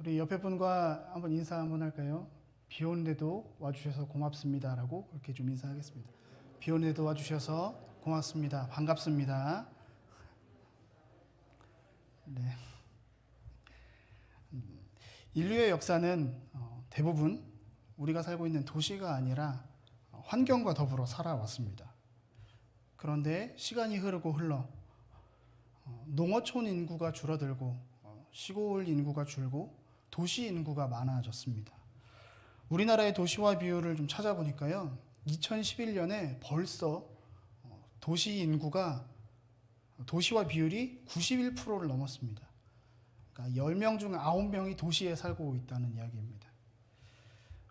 우리 옆에 분과 한번 인사 한번 할까요? 비 오는데도 와주셔서 고맙습니다라고 그렇게 좀 인사하겠습니다. 비 오는데도 와주셔서 고맙습니다. 반갑습니다. 네. 인류의 역사는 대부분 우리가 살고 있는 도시가 아니라 환경과 더불어 살아왔습니다. 그런데 시간이 흐르고 흘러 농어촌 인구가 줄어들고 시골 인구가 줄고 도시 인구가 많아졌습니다. 우리나라의 도시화 비율을 좀 찾아보니까요, 2011년에 벌써 도시 인구가 도시화 비율이 91%를 넘었습니다. 그러니까 10명 중 9명이 도시에 살고 있다는 이야기입니다.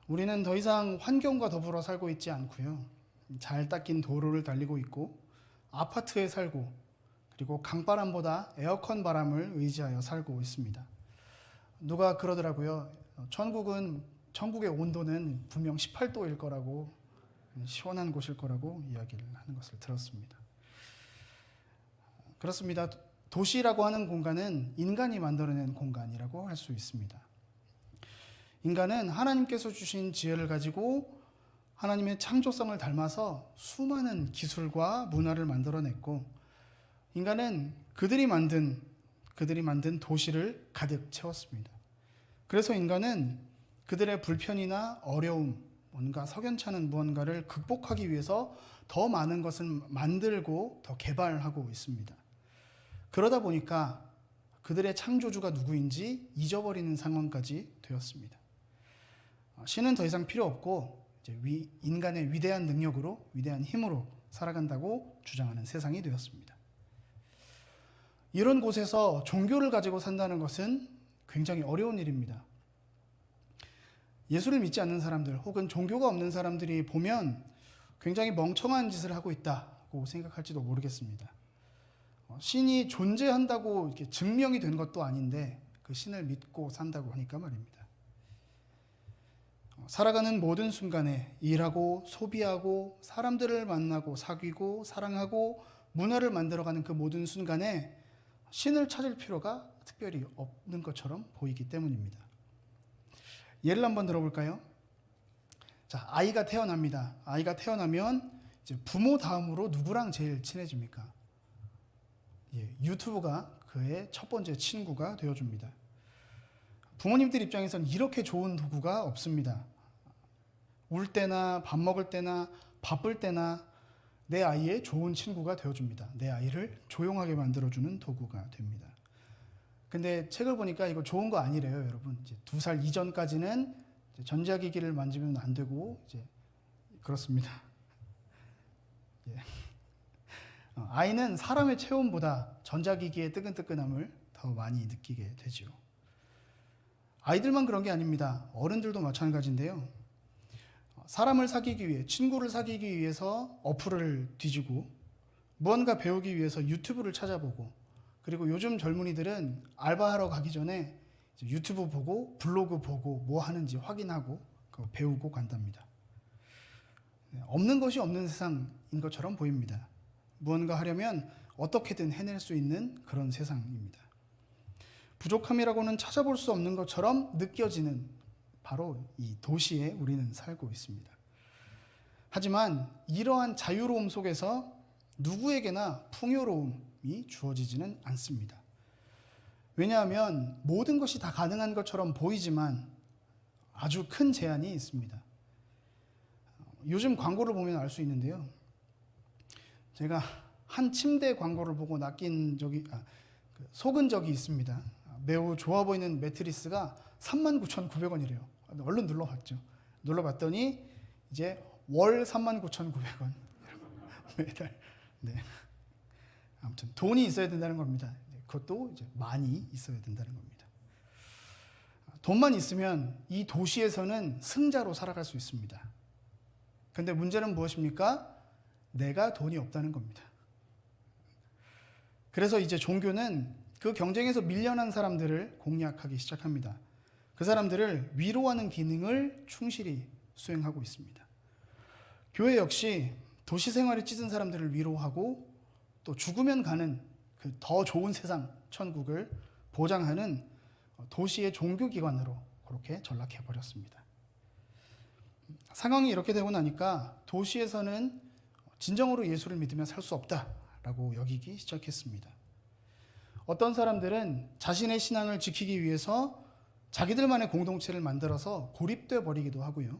우리는 더 이상 환경과 더불어 살고 있지 않고요, 잘 닦인 도로를 달리고 있고 아파트에 살고, 그리고 강바람보다 에어컨 바람을 의지하여 살고 있습니다. 누가 그러더라고요. 천국의 온도는 분명 18도일 거라고, 시원한 곳일 거라고 이야기를 하는 것을 들었습니다. 그렇습니다. 도시라고 하는 공간은 인간이 만들어낸 공간이라고 할 수 있습니다. 인간은 하나님께서 주신 지혜를 가지고 하나님의 창조성을 닮아서 수많은 기술과 문화를 만들어냈고, 인간은 그들이 만든 도시를 가득 채웠습니다. 그래서 인간은 그들의 불편이나 어려움, 뭔가 석연찮은 무언가를 극복하기 위해서 더 많은 것을 만들고 더 개발하고 있습니다. 그러다 보니까 그들의 창조주가 누구인지 잊어버리는 상황까지 되었습니다. 신은 더 이상 필요 없고 이제 인간의 위대한 능력으로, 위대한 힘으로 살아간다고 주장하는 세상이 되었습니다. 이런 곳에서 종교를 가지고 산다는 것은 굉장히 어려운 일입니다. 예수를 믿지 않는 사람들 혹은 종교가 없는 사람들이 보면 굉장히 멍청한 짓을 하고 있다고 생각할지도 모르겠습니다. 신이 존재한다고 이렇게 증명이 된 것도 아닌데 그 신을 믿고 산다고 하니까 말입니다. 살아가는 모든 순간에 일하고 소비하고 사람들을 만나고 사귀고 사랑하고 문화를 만들어가는 그 모든 순간에 신을 찾을 필요가 특별히 없는 것처럼 보이기 때문입니다. 예를 한번 들어볼까요? 자, 아이가 태어납니다. 아이가 태어나면 이제 부모 다음으로 누구랑 제일 친해집니까? 유튜브가 그의 첫 번째 친구가 되어줍니다. 부모님들 입장에서는 이렇게 좋은 도구가 없습니다. 울 때나 밥 먹을 때나 바쁠 때나 내 아이의 좋은 친구가 되어줍니다. 내 아이를 조용하게 만들어주는 도구가 됩니다. 근데 책을 보니까 이거 좋은 거 아니래요, 여러분. 이제 2살 이전까지는 이제 전자기기를 만지면 안 되고, 이제 그렇습니다. 예. 아이는 사람의 체온보다 전자기기의 뜨끈뜨끈함을 더 많이 느끼게 되죠. 아이들만 그런 게 아닙니다. 어른들도 마찬가지인데요. 사람을 사귀기 위해, 친구를 사귀기 위해서 어플을 뒤지고, 무언가 배우기 위해서 유튜브를 찾아보고, 그리고 요즘 젊은이들은 알바하러 가기 전에 유튜브 보고 블로그 보고 뭐 하는지 확인하고 그거 배우고 간답니다. 없는 것이 없는 세상인 것처럼 보입니다. 무언가 하려면 어떻게든 해낼 수 있는 그런 세상입니다. 부족함이라고는 찾아볼 수 없는 것처럼 느껴지는 바로 이 도시에 우리는 살고 있습니다. 하지만 이러한 자유로움 속에서 누구에게나 풍요로움이 주어지지는 않습니다. 왜냐하면 모든 것이 다 가능한 것처럼 보이지만 아주 큰 제한이 있습니다. 요즘 광고를 보면 알 수 있는데요. 제가 한 침대 광고를 보고 속은 적이 있습니다. 매우 좋아 보이는 매트리스가 39,900원이래요. 얼른 눌러봤죠. 눌러봤더니 이제 월 39,900원. 매달. 네. 아무튼 돈이 있어야 된다는 겁니다. 그것도 이제 많이 있어야 된다는 겁니다. 돈만 있으면 이 도시에서는 승자로 살아갈 수 있습니다. 근데 문제는 무엇입니까? 내가 돈이 없다는 겁니다. 그래서 이제 종교는 그 경쟁에서 밀려난 사람들을 공략하기 시작합니다. 그 사람들을 위로하는 기능을 충실히 수행하고 있습니다. 교회 역시 도시 생활에 찌든 사람들을 위로하고 또 죽으면 가는 그 더 좋은 세상, 천국을 보장하는 도시의 종교기관으로 그렇게 전락해 버렸습니다. 상황이 이렇게 되고 나니까 도시에서는 진정으로 예수를 믿으며 살 수 없다라고 여기기 시작했습니다. 어떤 사람들은 자신의 신앙을 지키기 위해서 자기들만의 공동체를 만들어서 고립돼 버리기도 하고요.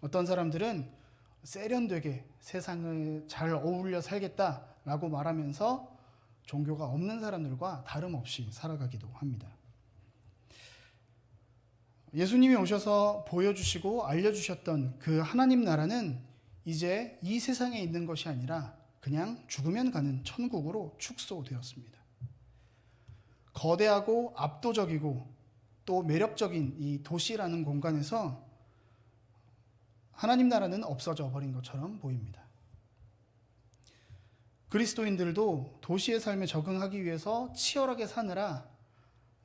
어떤 사람들은 세련되게 세상을 잘 어울려 살겠다라고 말하면서 종교가 없는 사람들과 다름없이 살아가기도 합니다. 예수님이 오셔서 보여주시고 알려주셨던 그 하나님 나라는 이제 이 세상에 있는 것이 아니라 그냥 죽으면 가는 천국으로 축소되었습니다. 거대하고 압도적이고 또 매력적인 이 도시라는 공간에서 하나님 나라는 없어져 버린 것처럼 보입니다. 그리스도인들도 도시의 삶에 적응하기 위해서 치열하게 사느라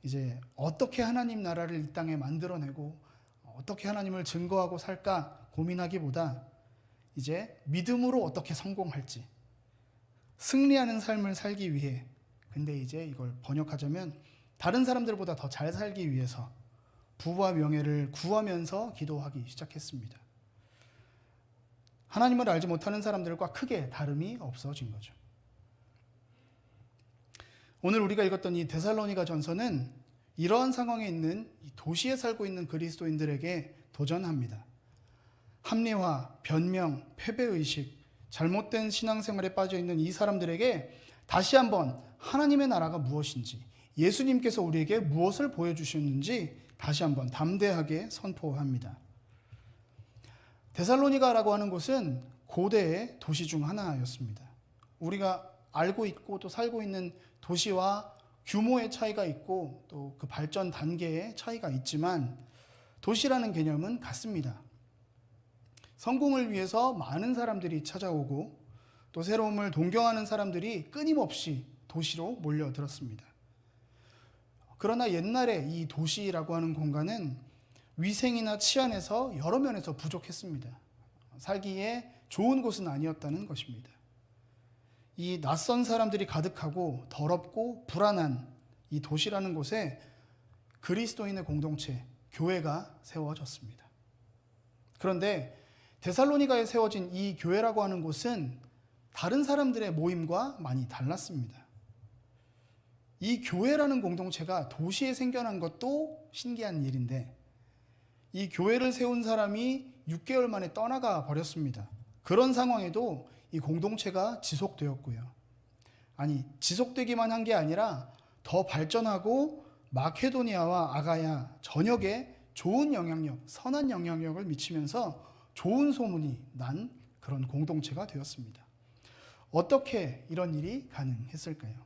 이제 어떻게 하나님 나라를 이 땅에 만들어내고 어떻게 하나님을 증거하고 살까 고민하기보다 이제 믿음으로 어떻게 성공할지, 승리하는 삶을 살기 위해, 근데 이제 이걸 번역하자면 다른 사람들보다 더 잘 살기 위해서 부와 명예를 구하면서 기도하기 시작했습니다. 하나님을 알지 못하는 사람들과 크게 다름이 없어진 거죠. 오늘 우리가 읽었던 이 데살로니가 전서는 이러한 상황에 있는 이 도시에 살고 있는 그리스도인들에게 도전합니다. 합리화, 변명, 패배의식, 잘못된 신앙생활에 빠져있는 이 사람들에게 다시 한번 하나님의 나라가 무엇인지, 예수님께서 우리에게 무엇을 보여주셨는지 다시 한번 담대하게 선포합니다. 데살로니가라고 하는 곳은 고대의 도시 중 하나였습니다. 우리가 알고 있고 또 살고 있는 도시와 규모의 차이가 있고 또 그 발전 단계의 차이가 있지만 도시라는 개념은 같습니다. 성공을 위해서 많은 사람들이 찾아오고 또 새로움을 동경하는 사람들이 끊임없이 도시로 몰려들었습니다. 그러나 옛날에 이 도시라고 하는 공간은 위생이나 치안에서 여러 면에서 부족했습니다. 살기에 좋은 곳은 아니었다는 것입니다. 이 낯선 사람들이 가득하고 더럽고 불안한 이 도시라는 곳에 그리스도인의 공동체, 교회가 세워졌습니다. 그런데 데살로니가에 세워진 이 교회라고 하는 곳은 다른 사람들의 모임과 많이 달랐습니다. 이 교회라는 공동체가 도시에 생겨난 것도 신기한 일인데 이 교회를 세운 사람이 6개월 만에 떠나가 버렸습니다. 그런 상황에도 이 공동체가 지속되었고요. 아니, 지속되기만 한 게 아니라 더 발전하고 마케도니아와 아가야 전역에 좋은 영향력, 선한 영향력을 미치면서 좋은 소문이 난 그런 공동체가 되었습니다. 어떻게 이런 일이 가능했을까요?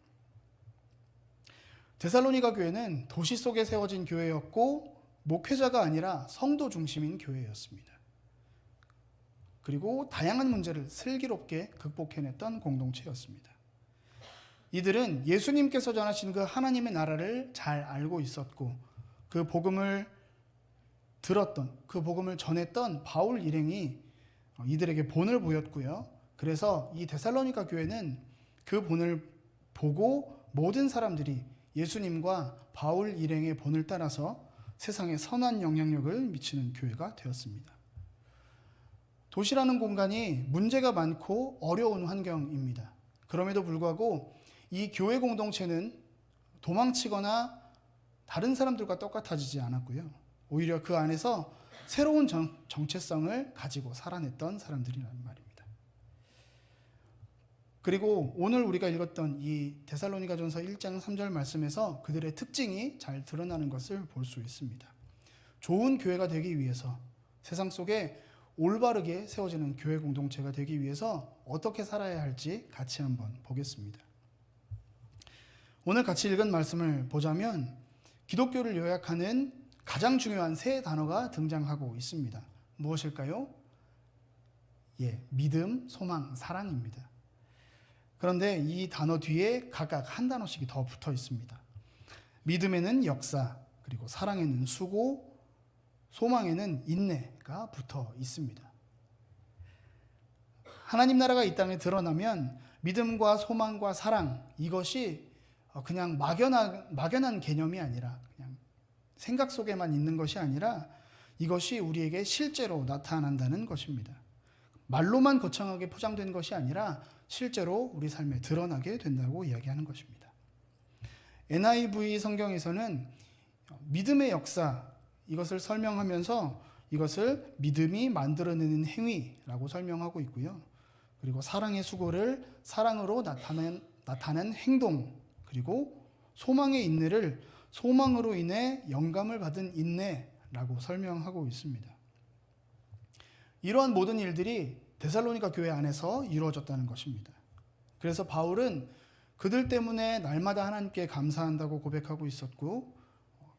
데살로니가 교회는 도시 속에 세워진 교회였고 목회자가 아니라 성도 중심인 교회였습니다. 그리고 다양한 문제를 슬기롭게 극복해냈던 공동체였습니다. 이들은 예수님께서 전하신 그 하나님의 나라를 잘 알고 있었고 그 복음을 들었던, 그 복음을 전했던 바울 일행이 이들에게 본을 보였고요. 그래서 이 데살로니가 교회는 그 본을 보고 모든 사람들이 예수님과 바울 일행의 본을 따라서 세상에 선한 영향력을 미치는 교회가 되었습니다. 도시라는 공간이 문제가 많고 어려운 환경입니다. 그럼에도 불구하고 이 교회 공동체는 도망치거나 다른 사람들과 똑같아지지 않았고요. 오히려 그 안에서 새로운 정체성을 가지고 살아냈던 사람들이라는 말입니다. 그리고 오늘 우리가 읽었던 이 데살로니가전서 1장 3절 말씀에서 그들의 특징이 잘 드러나는 것을 볼 수 있습니다. 좋은 교회가 되기 위해서, 세상 속에 올바르게 세워지는 교회 공동체가 되기 위해서 어떻게 살아야 할지 같이 한번 보겠습니다. 오늘 같이 읽은 말씀을 보자면 기독교를 요약하는 가장 중요한 세 단어가 등장하고 있습니다. 무엇일까요? 믿음, 소망, 사랑입니다. 그런데 이 단어 뒤에 각각 한 단어씩이 더 붙어 있습니다. 믿음에는 역사, 그리고 사랑에는 수고, 소망에는 인내가 붙어 있습니다. 하나님 나라가 이 땅에 드러나면 믿음과 소망과 사랑, 이것이 그냥 막연한 개념이 아니라 그냥 생각 속에만 있는 것이 아니라 이것이 우리에게 실제로 나타난다는 것입니다. 말로만 거창하게 포장된 것이 아니라 실제로 우리 삶에 드러나게 된다고 이야기하는 것입니다. NIV 성경에서는 믿음의 역사, 이것을 설명하면서 이것을 믿음이 만들어내는 행위라고 설명하고 있고요. 그리고 사랑의 수고를 사랑으로 나타낸 행동, 그리고 소망의 인내를 소망으로 인해 영감을 받은 인내라고 설명하고 있습니다. 이러한 모든 일들이 데살로니가 교회 안에서 이루어졌다는 것입니다. 그래서 바울은 그들 때문에 날마다 하나님께 감사한다고 고백하고 있었고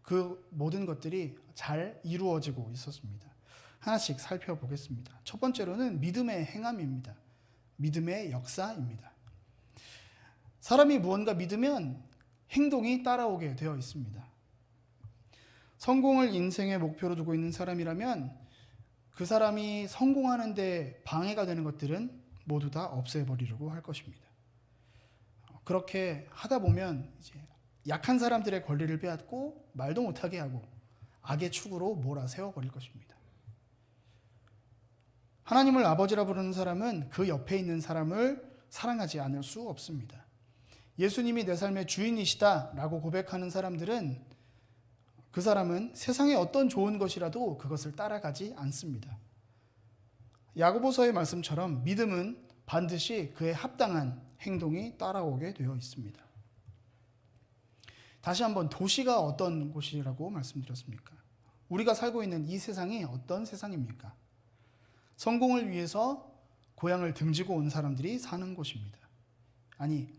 그 모든 것들이 잘 이루어지고 있었습니다. 하나씩 살펴보겠습니다. 첫 번째로는 믿음의 행함입니다. 믿음의 역사입니다. 사람이 무언가 믿으면 행동이 따라오게 되어 있습니다. 성공을 인생의 목표로 두고 있는 사람이라면 그 사람이 성공하는 데 방해가 되는 것들은 모두 다 없애버리려고 할 것입니다. 그렇게 하다 보면 이제 약한 사람들의 권리를 빼앗고 말도 못하게 하고 악의 축으로 몰아세워버릴 것입니다. 하나님을 아버지라 부르는 사람은 그 옆에 있는 사람을 사랑하지 않을 수 없습니다. 예수님이 내 삶의 주인이시다라고 고백하는 사람들은 그 사람은 세상의 어떤 좋은 것이라도 그것을 따라가지 않습니다. 야고보서의 말씀처럼 믿음은 반드시 그에 합당한 행동이 따라오게 되어 있습니다. 다시 한번 도시가 어떤 곳이라고 말씀드렸습니까? 우리가 살고 있는 이 세상이 어떤 세상입니까? 성공을 위해서 고향을 등지고 온 사람들이 사는 곳입니다. 아니,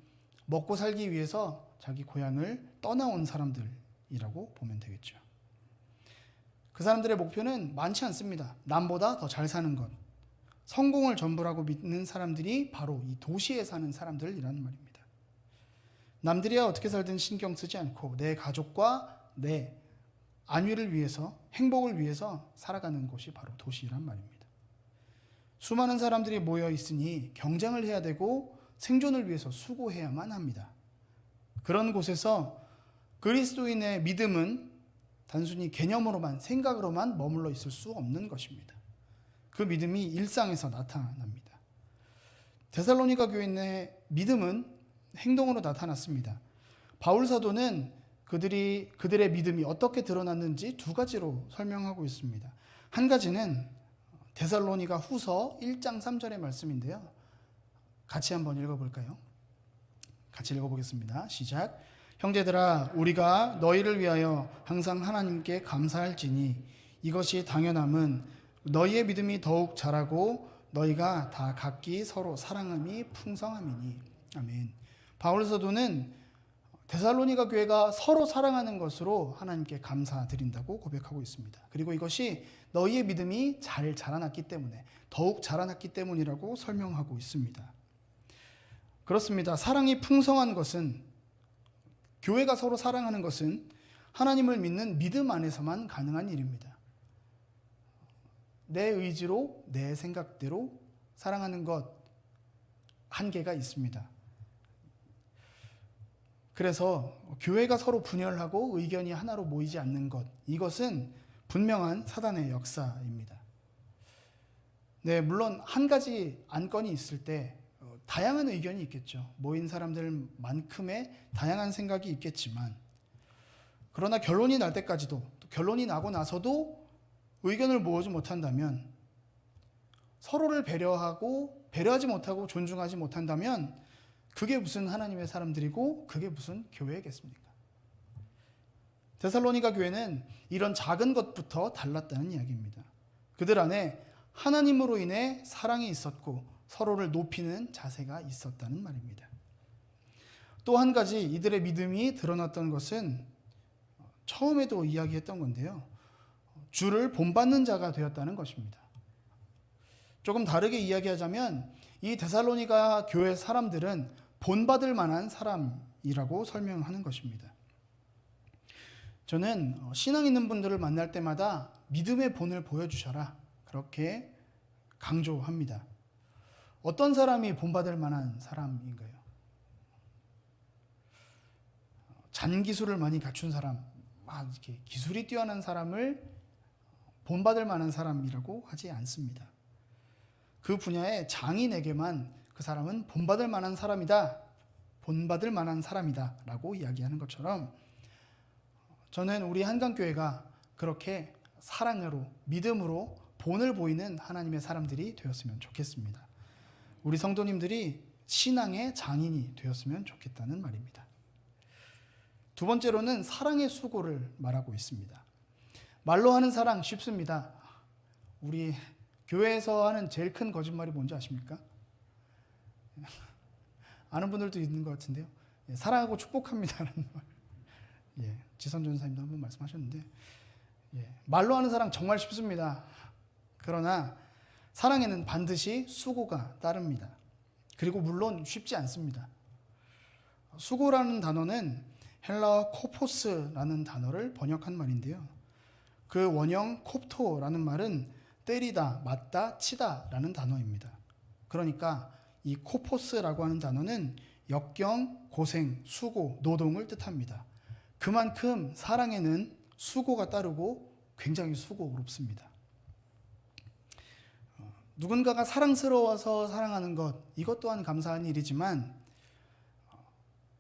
먹고 살기 위해서 자기 고향을 떠나온 사람들이라고 보면 되겠죠. 그 사람들의 목표는 많지 않습니다. 남보다 더 잘 사는 것. 성공을 전부라고 믿는 사람들이 바로 이 도시에 사는 사람들이라는 말입니다. 남들이야 어떻게 살든 신경 쓰지 않고 내 가족과 내 안위를 위해서, 행복을 위해서 살아가는 곳이 바로 도시란 말입니다. 수많은 사람들이 모여 있으니 경쟁을 해야 되고 생존을 위해서 수고해야만 합니다. 그런 곳에서 그리스도인의 믿음은 단순히 개념으로만, 생각으로만 머물러 있을 수 없는 것입니다. 그 믿음이 일상에서 나타납니다. 데살로니가 교인의 믿음은 행동으로 나타났습니다. 바울 사도는 그들의 믿음이 어떻게 드러났는지 두 가지로 설명하고 있습니다. 한 가지는 데살로니가 후서 1장 3절의 말씀인데요. 같이 한번 읽어볼까요? 같이 읽어보겠습니다. 시작. 형제들아, 우리가 너희를 위하여 항상 하나님께 감사할지니 이것이 당연함은 너희의 믿음이 더욱 자라고 너희가 다 각기 서로 사랑함이 풍성함이니. 아멘. 바울 사도는 데살로니가 교회가 서로 사랑하는 것으로 하나님께 감사드린다고 고백하고 있습니다. 그리고 이것이 너희의 믿음이 잘 자라났기 때문에, 더욱 자라났기 때문이라고 설명하고 있습니다. 그렇습니다. 사랑이 풍성한 것은, 교회가 서로 사랑하는 것은 하나님을 믿는 믿음 안에서만 가능한 일입니다. 내 의지로, 내 생각대로 사랑하는 것 한계가 있습니다. 그래서 교회가 서로 분열하고 의견이 하나로 모이지 않는 것, 이것은 분명한 사단의 역사입니다. 네, 물론 한 가지 안건이 있을 때 다양한 의견이 있겠죠. 모인 사람들만큼의 다양한 생각이 있겠지만, 그러나 결론이 날 때까지도, 또 결론이 나고 나서도 의견을 모으지 못한다면, 서로를 배려하지 못하고 존중하지 못한다면 그게 무슨 하나님의 사람들이고 그게 무슨 교회겠습니까? 데살로니가 교회는 이런 작은 것부터 달랐다는 이야기입니다. 그들 안에 하나님으로 인해 사랑이 있었고 서로를 높이는 자세가 있었다는 말입니다. 또 한 가지 이들의 믿음이 드러났던 것은 처음에도 이야기했던 건데요. 주를 본받는 자가 되었다는 것입니다. 조금 다르게 이야기하자면 이 데살로니가 교회 사람들은 본받을 만한 사람이라고 설명하는 것입니다. 저는 신앙 있는 분들을 만날 때마다 믿음의 본을 보여주셔라, 그렇게 강조합니다. 어떤 사람이 본받을 만한 사람인가요? 잔기술을 많이 갖춘 사람, 막 이렇게 기술이 뛰어난 사람을 본받을 만한 사람이라고 하지 않습니다. 그 분야의 장인에게만 그 사람은 본받을 만한 사람이다, 본받을 만한 사람이다 라고 이야기하는 것처럼 저는 우리 한강교회가 그렇게 사랑으로, 믿음으로 본을 보이는 하나님의 사람들이 되었으면 좋겠습니다. 우리 성도님들이 신앙의 장인이 되었으면 좋겠다는 말입니다. 두 번째로는 사랑의 수고를 말하고 있습니다. 말로 하는 사랑 쉽습니다. 우리 교회에서 하는 제일 큰 거짓말이 뭔지 아십니까? 아는 분들도 있는 것 같은데요. 사랑하고 축복합니다라는 말. 지선 전사님도 한번 말씀하셨는데, 말로 하는 사랑 정말 쉽습니다. 그러나 사랑에는 반드시 수고가 따릅니다. 그리고 물론 쉽지 않습니다. 수고라는 단어는 헬라어 코포스라는 단어를 번역한 말인데요. 그 원형 콥토라는 말은 때리다, 맞다, 치다 라는 단어입니다. 그러니까 이 코포스라고 하는 단어는 역경, 고생, 수고, 노동을 뜻합니다. 그만큼 사랑에는 수고가 따르고 굉장히 수고롭습니다. 누군가가 사랑스러워서 사랑하는 것, 이것 또한 감사한 일이지만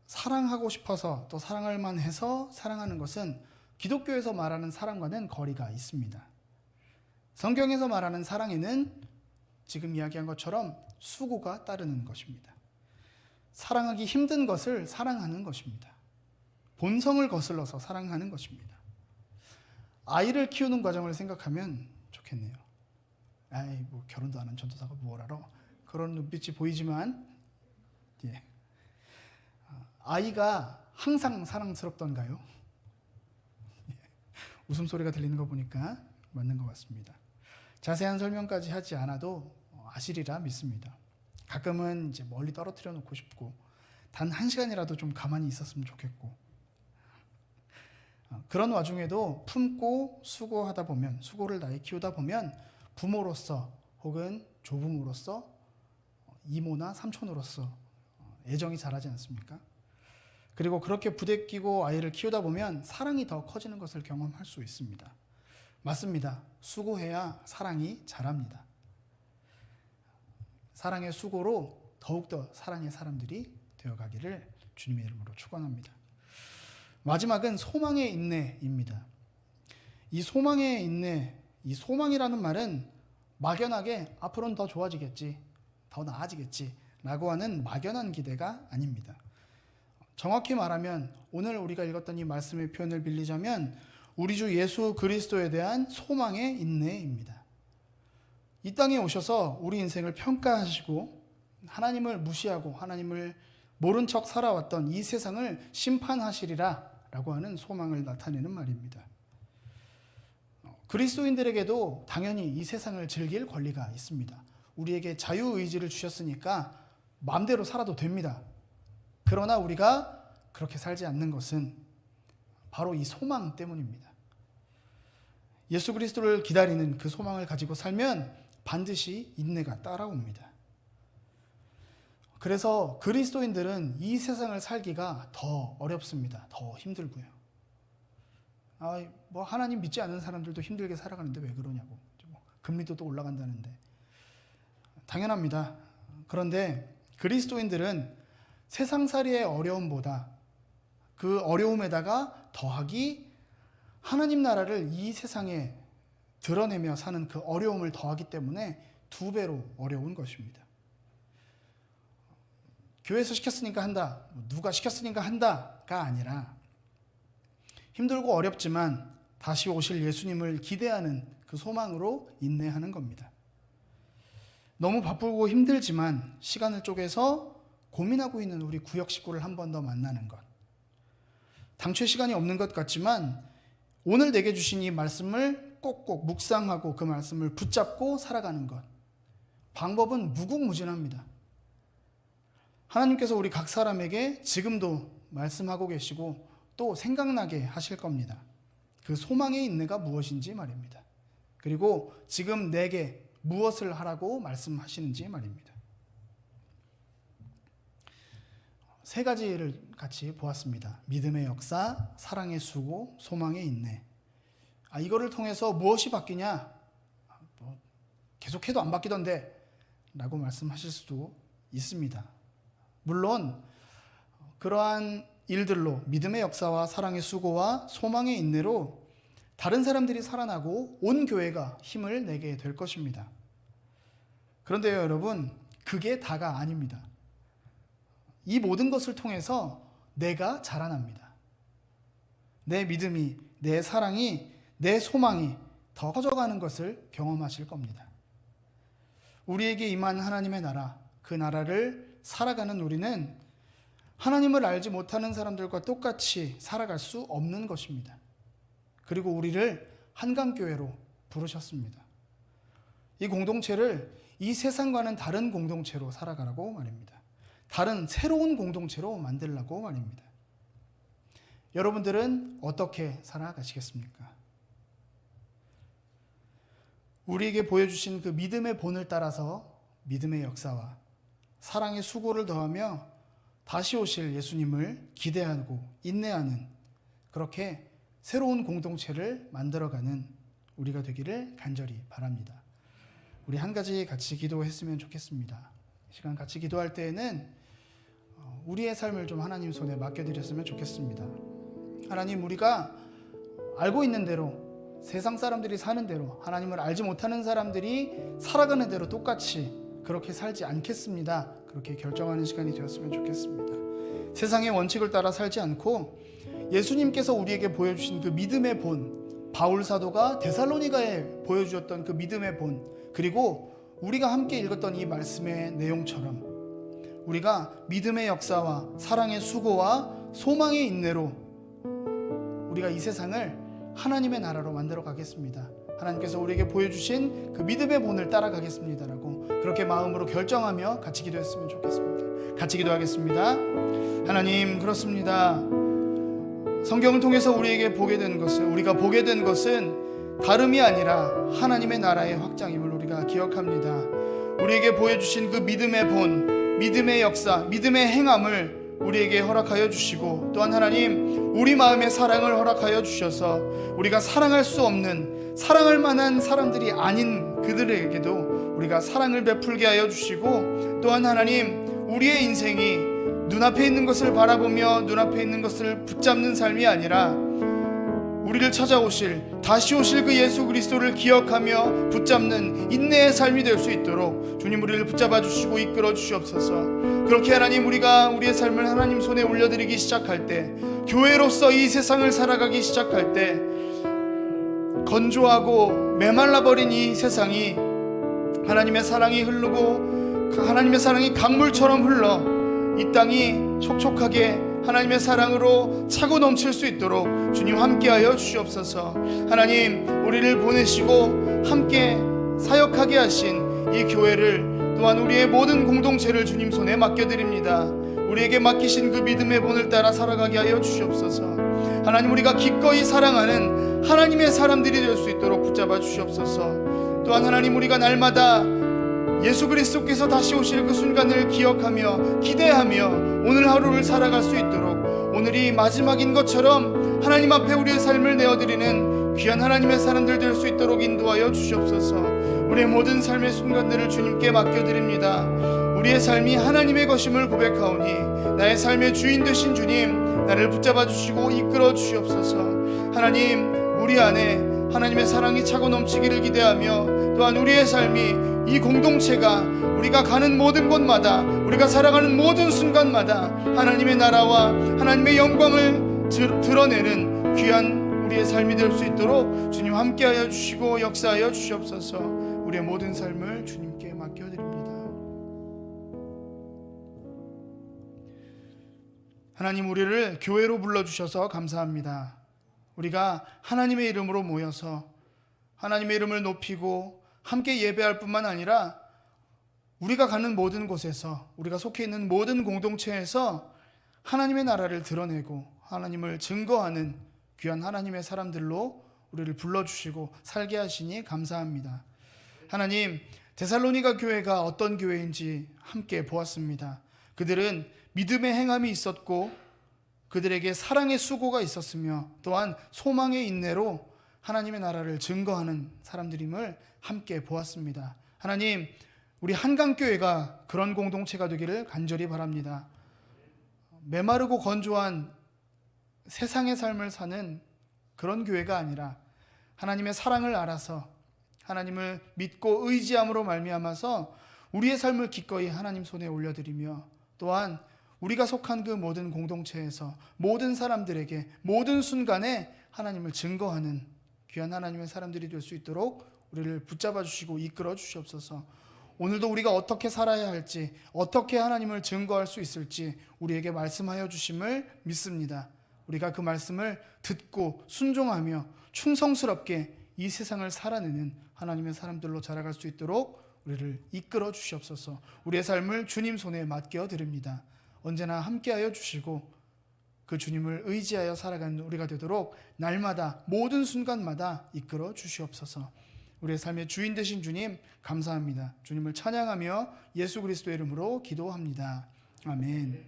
사랑하고 싶어서 또 사랑할 만해서 사랑하는 것은 기독교에서 말하는 사랑과는 거리가 있습니다. 성경에서 말하는 사랑에는 지금 이야기한 것처럼 수고가 따르는 것입니다. 사랑하기 힘든 것을 사랑하는 것입니다. 본성을 거슬러서 사랑하는 것입니다. 아이를 키우는 과정을 생각하면 좋겠네요. 뭐 결혼도 안 한 전도사가 뭘 알아? 그런 눈빛이 보이지만 아이가 항상 사랑스럽던가요? 웃음소리가 들리는 거 보니까 맞는 것 같습니다. 자세한 설명까지 하지 않아도 아시리라 믿습니다. 가끔은 이제 멀리 떨어뜨려 놓고 싶고 단 1시간이라도 좀 가만히 있었으면 좋겠고 그런 와중에도 품고 수고하다 보면 수고를 다해 키우다 보면 부모로서 혹은 조부모로서 이모나 삼촌으로서 애정이 자라지 않습니까? 그리고 그렇게 부대끼고 아이를 키우다 보면 사랑이 더 커지는 것을 경험할 수 있습니다. 맞습니다. 수고해야 사랑이 자랍니다. 사랑의 수고로 더욱더 사랑의 사람들이 되어가기를 주님의 이름으로 축원합니다. 마지막은 소망의 인내입니다. 이 소망의 인내, 이 소망이라는 말은 막연하게 앞으로는 더 좋아지겠지, 더 나아지겠지 라고 하는 막연한 기대가 아닙니다. 정확히 말하면 오늘 우리가 읽었던 이 말씀의 표현을 빌리자면 우리 주 예수 그리스도에 대한 소망의 인내입니다. 이 땅에 오셔서 우리 인생을 평가하시고 하나님을 무시하고 하나님을 모른 척 살아왔던 이 세상을 심판하시리라 라고 하는 소망을 나타내는 말입니다. 그리스도인들에게도 당연히 이 세상을 즐길 권리가 있습니다. 우리에게 자유의지를 주셨으니까 마음대로 살아도 됩니다. 그러나 우리가 그렇게 살지 않는 것은 바로 이 소망 때문입니다. 예수 그리스도를 기다리는 그 소망을 가지고 살면 반드시 인내가 따라옵니다. 그래서 그리스도인들은 이 세상을 살기가 더 어렵습니다. 더 힘들고요. 뭐 하나님 믿지 않는 사람들도 힘들게 살아가는데 왜 그러냐고. 금리도 또 올라간다는데. 당연합니다. 그런데 그리스도인들은 세상살이의 어려움보다 그 어려움에다가 더하기 하나님 나라를 이 세상에 드러내며 사는 그 어려움을 더하기 때문에 2배로 어려운 것입니다. 교회에서 시켰으니까 한다, 누가 시켰으니까 한다가 아니라 힘들고 어렵지만 다시 오실 예수님을 기대하는 그 소망으로 인내하는 겁니다. 너무 바쁘고 힘들지만 시간을 쪼개서 고민하고 있는 우리 구역 식구를 한 번 더 만나는 것. 당초에 시간이 없는 것 같지만 오늘 내게 주신 이 말씀을 꼭꼭 묵상하고 그 말씀을 붙잡고 살아가는 것. 방법은 무궁무진합니다. 하나님께서 우리 각 사람에게 지금도 말씀하고 계시고 또 생각나게 하실 겁니다. 그 소망의 인내가 무엇인지 말입니다. 그리고 지금 내게 무엇을 하라고 말씀하시는지 말입니다. 세 가지를 같이 보았습니다. 믿음의 역사, 사랑의 수고, 소망의 인내. 이거를 통해서 무엇이 바뀌냐? 계속해도 안 바뀌던데 라고 말씀하실 수도 있습니다. 물론 그러한 일들로 믿음의 역사와 사랑의 수고와 소망의 인내로 다른 사람들이 살아나고 온 교회가 힘을 내게 될 것입니다. 그런데요, 여러분, 그게 다가 아닙니다. 이 모든 것을 통해서 내가 자라납니다. 내 믿음이, 내 사랑이, 내 소망이 더 커져가는 것을 경험하실 겁니다. 우리에게 임한 하나님의 나라, 그 나라를 살아가는 우리는 하나님을 알지 못하는 사람들과 똑같이 살아갈 수 없는 것입니다. 그리고 우리를 한강교회로 부르셨습니다. 이 공동체를 이 세상과는 다른 공동체로 살아가라고 말입니다. 다른 새로운 공동체로 만들라고 말입니다. 여러분들은 어떻게 살아가시겠습니까? 우리에게 보여주신 그 믿음의 본을 따라서 믿음의 역사와 사랑의 수고를 더하며 다시 오실 예수님을 기대하고 인내하는, 그렇게 새로운 공동체를 만들어가는 우리가 되기를 간절히 바랍니다. 우리 한 가지 같이 기도했으면 좋겠습니다. 이 시간 같이 기도할 때에는 우리의 삶을 좀 하나님 손에 맡겨드렸으면 좋겠습니다. 하나님, 우리가 알고 있는 대로, 세상 사람들이 사는 대로, 하나님을 알지 못하는 사람들이 살아가는 대로 똑같이 그렇게 살지 않겠습니다. 그렇게 결정하는 시간이 되었으면 좋겠습니다. 세상의 원칙을 따라 살지 않고 예수님께서 우리에게 보여주신 그 믿음의 본, 바울 사도가 데살로니가에 보여주었던 그 믿음의 본, 그리고 우리가 함께 읽었던 이 말씀의 내용처럼 우리가 믿음의 역사와 사랑의 수고와 소망의 인내로 우리가 이 세상을 하나님의 나라로 만들어 가겠습니다. 하나님께서 우리에게 보여주신 그 믿음의 본을 따라가겠습니다라고 그렇게 마음으로 결정하며 같이 기도했으면 좋겠습니다. 같이 기도하겠습니다. 하나님, 그렇습니다. 성경을 통해서 우리가 보게 된 것은 다름이 아니라 하나님의 나라의 확장임을 우리가 기억합니다. 우리에게 보여주신 그 믿음의 본, 믿음의 역사, 믿음의 행함을 우리에게 허락하여 주시고, 또한 하나님, 우리 마음의 사랑을 허락하여 주셔서 우리가 사랑할 수 없는, 사랑할 만한 사람들이 아닌 그들에게도 우리가 사랑을 베풀게 하여 주시고, 또한 하나님, 우리의 인생이 눈앞에 있는 것을 바라보며 눈앞에 있는 것을 붙잡는 삶이 아니라 우리를 찾아오실, 다시 오실 그 예수 그리스도를 기억하며 붙잡는 인내의 삶이 될 수 있도록 주님, 우리를 붙잡아 주시고 이끌어 주시옵소서. 그렇게 하나님, 우리가 우리의 삶을 하나님 손에 올려드리기 시작할 때, 교회로서 이 세상을 살아가기 시작할 때, 건조하고 메말라버린 이 세상이 하나님의 사랑이 흐르고 하나님의 사랑이 강물처럼 흘러 이 땅이 촉촉하게 하나님의 사랑으로 차고 넘칠 수 있도록 주님 함께하여 주시옵소서. 하나님, 우리를 보내시고 함께 사역하게 하신 이 교회를, 또한 우리의 모든 공동체를 주님 손에 맡겨드립니다. 우리에게 맡기신 그 믿음의 본을 따라 살아가게 하여 주시옵소서. 하나님, 우리가 기꺼이 사랑하는 하나님의 사람들이 될 수 있도록 붙잡아 주시옵소서. 또한 하나님, 우리가 날마다 예수 그리스도께서 다시 오실 그 순간을 기억하며 기대하며 오늘 하루를 살아갈 수 있도록, 오늘이 마지막인 것처럼 하나님 앞에 우리의 삶을 내어드리는 귀한 하나님의 사람들 될 수 있도록 인도하여 주시옵소서. 우리의 모든 삶의 순간들을 주님께 맡겨드립니다. 우리의 삶이 하나님의 것임을 고백하오니 나의 삶의 주인 되신 주님, 나를 붙잡아 주시고 이끌어 주시옵소서. 하나님, 우리 안에 하나님의 사랑이 차고 넘치기를 기대하며, 또한 우리의 삶이, 이 공동체가 우리가 가는 모든 곳마다, 우리가 살아가는 모든 순간마다 하나님의 나라와 하나님의 영광을 드러내는 귀한 우리의 삶이 될 수 있도록 주님 함께하여 주시고 역사하여 주시옵소서. 우리의 모든 삶을 주님께 맡겨드립니다. 하나님, 우리를 교회로 불러주셔서 감사합니다. 우리가 하나님의 이름으로 모여서 하나님의 이름을 높이고 함께 예배할 뿐만 아니라 우리가 가는 모든 곳에서, 우리가 속해 있는 모든 공동체에서 하나님의 나라를 드러내고 하나님을 증거하는 귀한 하나님의 사람들로 우리를 불러주시고 살게 하시니 감사합니다. 하나님, 데살로니가 교회가 어떤 교회인지 함께 보았습니다. 그들은 믿음의 행함이 있었고 그들에게 사랑의 수고가 있었으며 또한 소망의 인내로 하나님의 나라를 증거하는 사람들임을 함께 보았습니다. 하나님, 우리 한강교회가 그런 공동체가 되기를 간절히 바랍니다. 메마르고 건조한 세상의 삶을 사는 그런 교회가 아니라 하나님의 사랑을 알아서 하나님을 믿고 의지함으로 말미암아서 우리의 삶을 기꺼이 하나님 손에 올려드리며 또한 우리가 속한 그 모든 공동체에서 모든 사람들에게 모든 순간에 하나님을 증거하는 귀한 하나님의 사람들이 될 수 있도록 우리를 붙잡아 주시고 이끌어 주시옵소서. 오늘도 우리가 어떻게 살아야 할지, 어떻게 하나님을 증거할 수 있을지 우리에게 말씀하여 주심을 믿습니다. 우리가 그 말씀을 듣고 순종하며 충성스럽게 이 세상을 살아내는 하나님의 사람들로 자라갈 수 있도록 우리를 이끌어 주시옵소서. 우리의 삶을 주님 손에 맡겨 드립니다. 언제나 함께하여 주시고 그 주님을 의지하여 살아가는 우리가 되도록 날마다 모든 순간마다 이끌어 주시옵소서. 우리의 삶의 주인 되신 주님 감사합니다. 주님을 찬양하며 예수 그리스도의 이름으로 기도합니다. 아멘.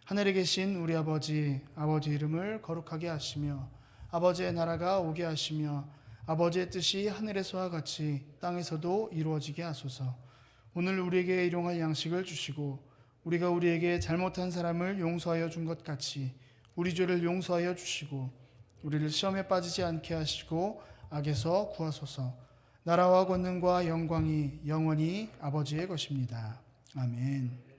하늘에 계신 우리 아버지 이름을 거룩하게 하시며 아버지의 나라가 오게 하시며 아버지의 뜻이 하늘에서와 같이 땅에서도 이루어지게 하소서. 오늘 우리에게 일용할 양식을 주시고 우리가 우리에게 잘못한 사람을 용서하여 준 것 같이 우리 죄를 용서하여 주시고 우리를 시험에 빠지지 않게 하시고 악에서 구하소서. 나라와 권능과 영광이 영원히 아버지의 것입니다. 아멘.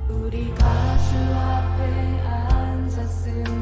우리가 주 앞에 앉았으니